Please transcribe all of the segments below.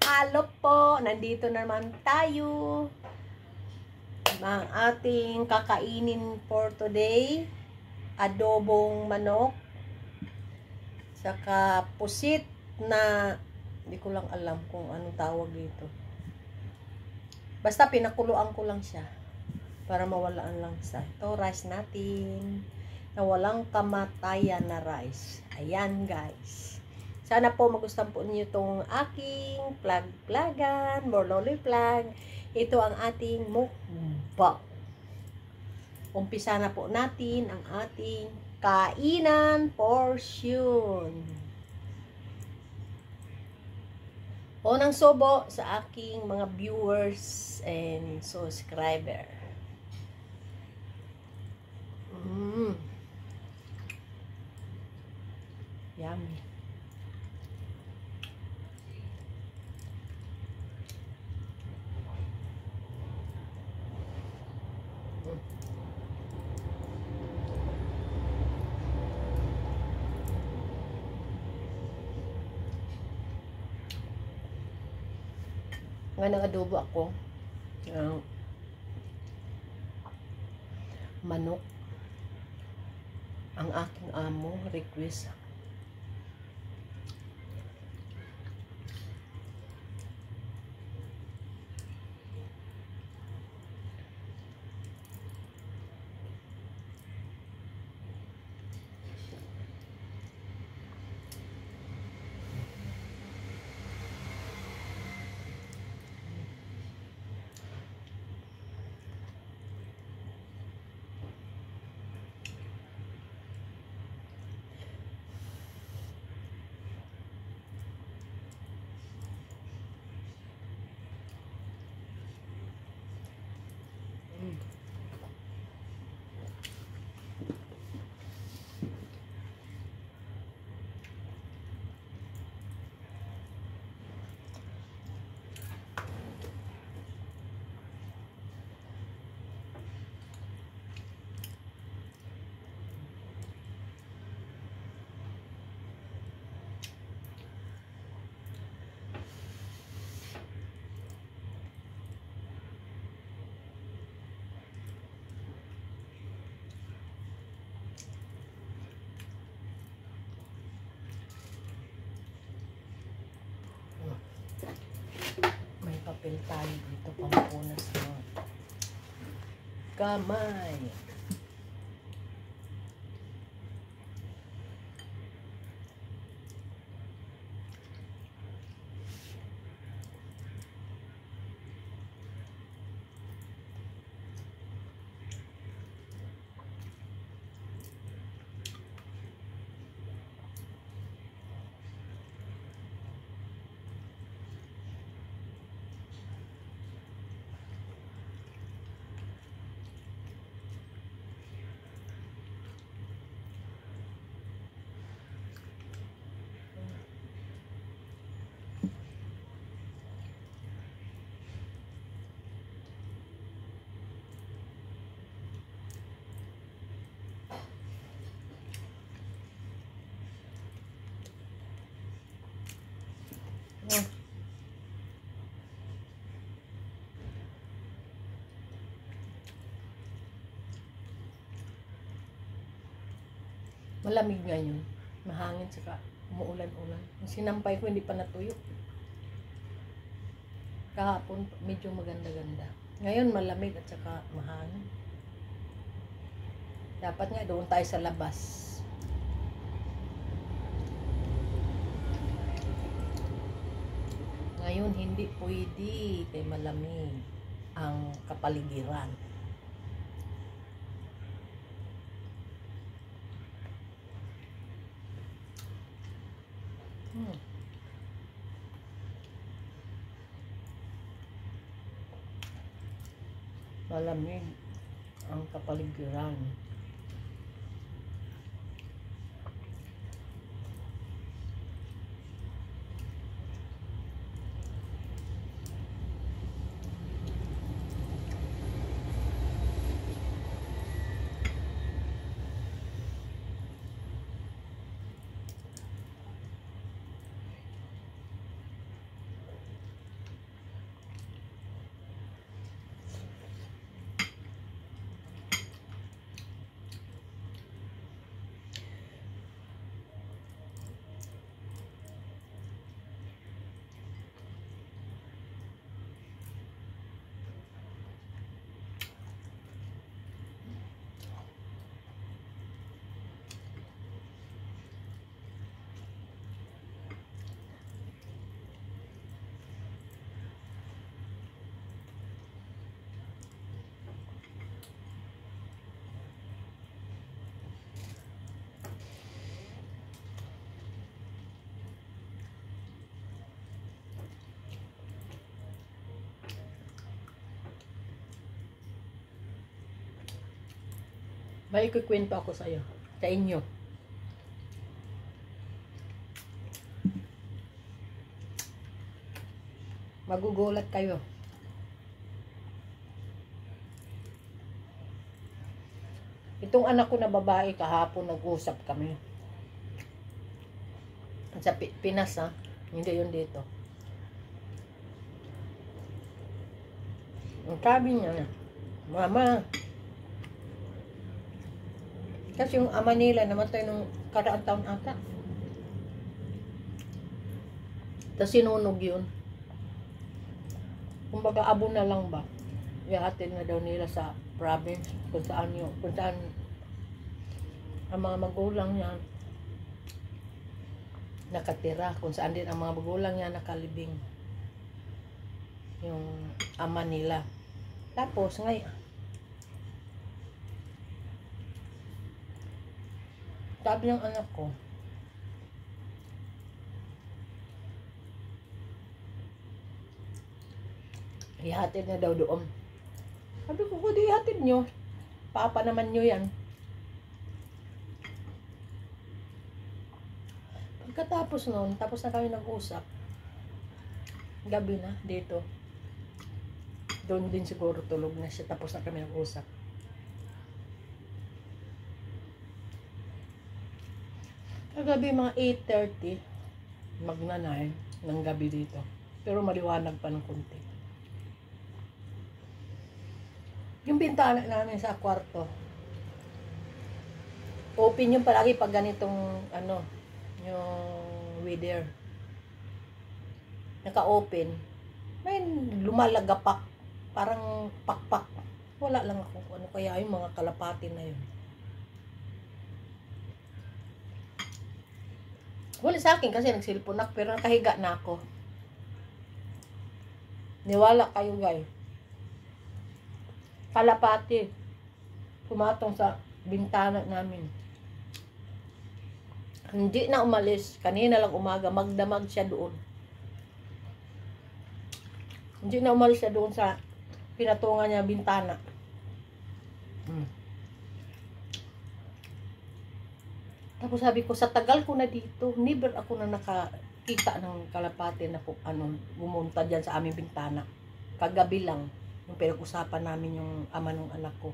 Hello po, nandito naman tayo. Ang ating kakainin for today, adobong manok, saka pusit na, hindi ko lang alam kung anong tawag dito. Basta pinakuluan ko lang siya para mawalaan lang sa. Ito, rice natin na walang kamatayan na rice. Ayan guys. Sana po magustuhan po niyo itong aking plug-plagan, morloloy plug. Ito ang ating mukbang. Umpisa na po natin ang ating kainan portion. Unang subo sa aking mga viewers and subscriber. Yummy. Ngayon nag-adobo ako ng manok. Ang aking amo request. May papel tayo dito pampunas ng kamay. Malamig ngayon. Mahangin saka umuulan-ulan. Yung sinampay ko hindi pa natuyo. Kahapon medyo maganda-ganda. Ngayon malamig at saka mahangin. Dapat nga doon tayo sa labas. Ngayon hindi pwede kay malamig ang kapaligiran. Malamig ang kapaligiran. May ikukwento ako sa'yo. Sa inyo. Magugulat kayo. Itong anak ko na babae, kahapon nag-usap kami. Sa Pinas, ha? Hindi yun dito. Ang sabi niya, Mama, kasi yung ama nila namatay nung karaang taon ata. Tapos sinunog yun. Kumbaga abo na lang ba? Ihahatid na daw nila sa province kung saan ang mga magulang niya nakatira, kung saan din ang mga magulang niya nakalibing, yung ama nila. Tapos ngayon, sabi ng anak ko, ihatid na daw doon. Sabi ko, kung di ihatid nyo, papa naman nyo yan. Pagkatapos noon, tapos na kami nag-usap, gabi na, dito. Doon din siguro tulog na siya, tapos na kami nag-usap. Kagabi mga 8:30, magna-9 ng gabi dito. Pero maliwanag pa ng konti. Yung bintana namin sa kwarto, open yung palagi pag ganitong yung weather. Naka-open. May lumalagapak. Parang pakpak. Wala lang ako kung ano kaya yung mga kalapati na yun. Wala sa akin kasi nagsilpon ako, pero nakahiga na ako. Niwala kayo guys. Kalapati. Pumatong sa bintana namin. Hindi na umalis. Kanina lang umaga, magdamag siya doon. Hindi na umalis siya doon sa pinatungan niya bintana. Tapos sabi ko, sa tagal ko na dito, never ako na nakakita ng kalapati na bumunta dyan sa aming bintana. Kagabi lang, yung pinag-usapan namin yung ama ng anak ko.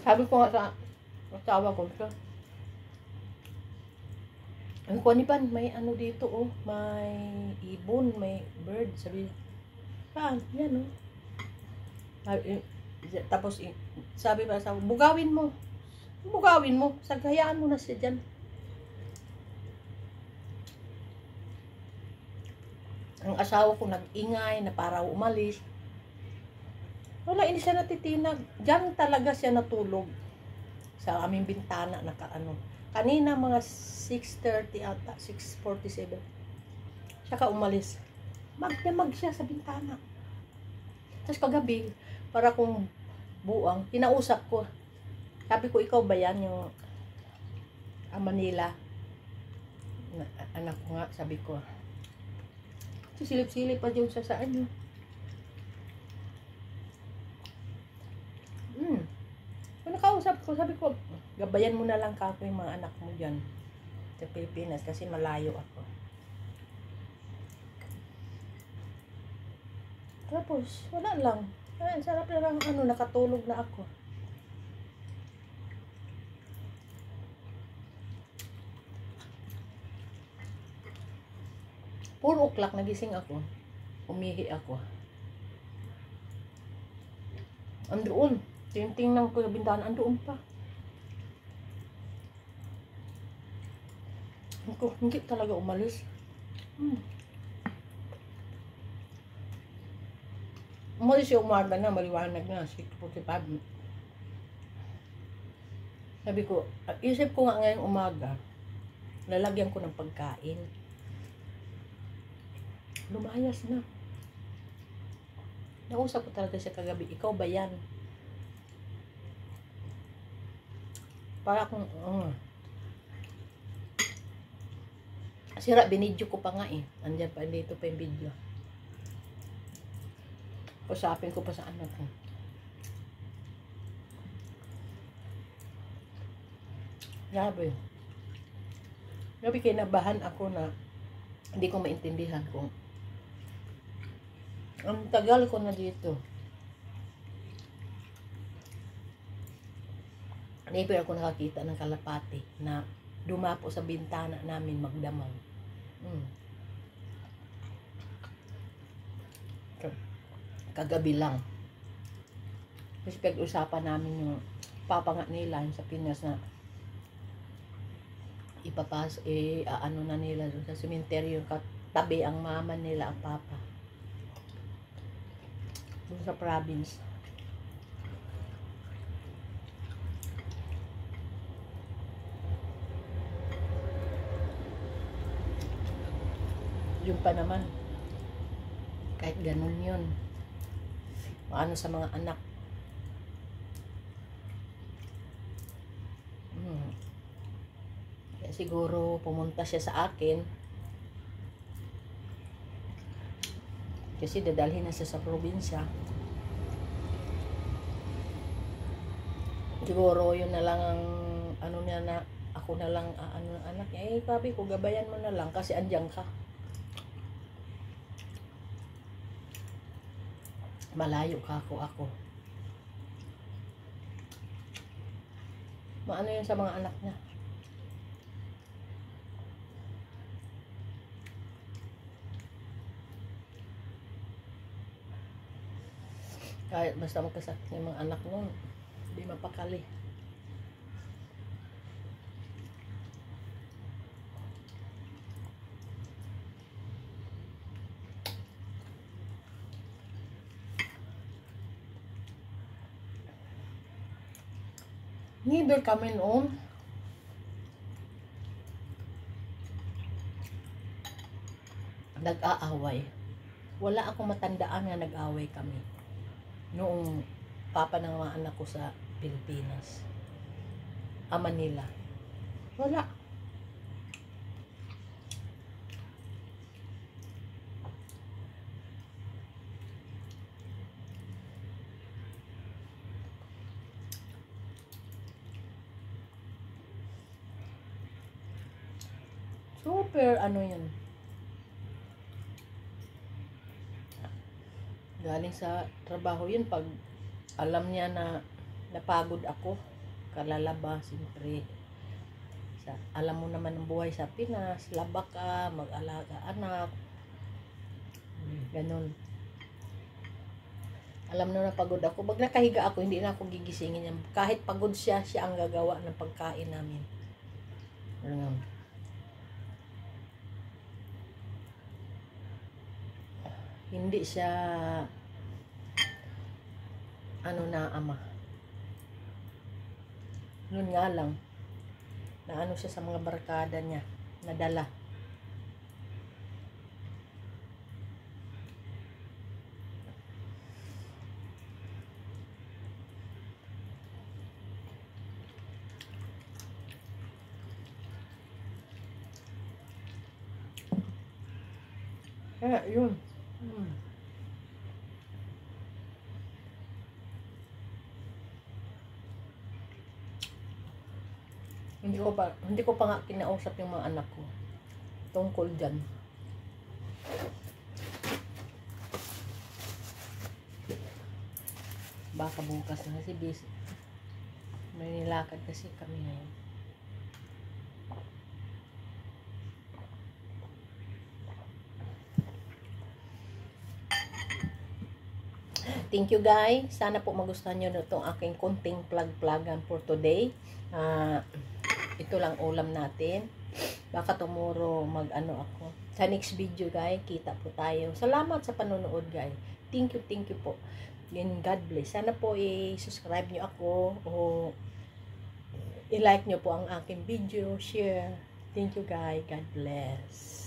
Sabi ko nga sa asawa ko, ang kuwanipan, may dito, may ibon, may bird. Sabi, yan, Tapos, sabi pa sa bugawin mo, saghayaan mo na siya dyan. Ang asawa ko nag-ingay na para umalis. Wala, hindi siya natitinag. Diyan talaga siya natulog. Sa aming bintana, Kanina mga 6:30 ata, 6:47. Siya ka umalis. Magdamag siya sa bintana. Tapos kagabi, para kung buang, kinausap ko. Sabi ko, ikaw ba yan yung Manila? Anak ko nga, sabi ko. Silip-silip pa yung sasaan nyo. Kung nakausap ko, sabi ko, gabayan mo na lang ka ako yung mga anak mo dyan sa Pilipinas kasi malayo ako. Tapos, wala lang. Sarap na lang, nakatulog na ako. Puro o'clock, nagising ako. Umihi ako. Andoon. Tingnan ko yung bintana, andoon pa. Hindi talaga umalis. Umalis yung umaga na, maliwanag na, 6:45. Sabi ko, isip ko nga ngayong umaga, lalagyan ko ng pagkain. Lumayas na. Nausap ko talaga siya kagabi, ikaw ba yan? Para kung, sira, binidyo ko pa nga Andyan pa, dito pa yung video. Usapin ko pa sa anak ko. Grabe. Grabe, kinabahan ako na hindi ko maintindihan kung ang tagal ko na dito. Never ako nakakita ng kalapati na dumapo sa bintana namin magdamag. Kagabi lang. Kasi pag-usapan namin yung papa nga nila sa Pinas na ano na nila doon sa sementeryo, katabi ang mama nila, ang papa. Doon sa province. Yun pa naman, kahit ganun yun, ano sa mga anak. Kaya siguro pumunta siya sa akin kasi dadalhin na siya sa probinsya. Siguro yun na lang ang ano niya, na ako na lang ano ng anak niya. Sabi ko, gabayan mo na lang kasi andyan ka. Malayo ka ako. Maano yun sa mga anak niya. Kahit basta magkasakit ng mga anak nun, hindi mapakali. Neither kami noon nag-aaway. Wala akong matandaan na nag-aaway kami noong papa ng mga anak ko sa Pilipinas, Manila. Wala. Super ano yun. Galing sa trabaho yun, pag alam niya na napagod ako, kalalaba, siyempre. Alam mo naman ang buhay sa Pinas, laba ka, mag-alaga anak, ganun. Alam na pagod ako, pag nakahiga ako, hindi na ako gigisingin niya. Kahit pagod siya ang gagawa ng pagkain namin. Ganun. Hindi siya ano na ama. Yun nga lang, na ano siya sa mga barkada niya, nadala. Kaya yun. Hindi ko pa nga kinausap yung mga anak ko tungkol dyan. Baka bukas na kasi busy. May nilakad kasi kami ngayon. Thank you guys. Sana po magustuhan nyo na itong aking konting plug-plugan for today. Ito lang ulam natin. Baka tomorrow mag-ano ako. Sa next video guys, kita po tayo. Salamat sa panonood guys. Thank you po. And God bless. Sana po i-subscribe nyo ako o i-like nyo po ang aking video, share. Thank you guys. God bless.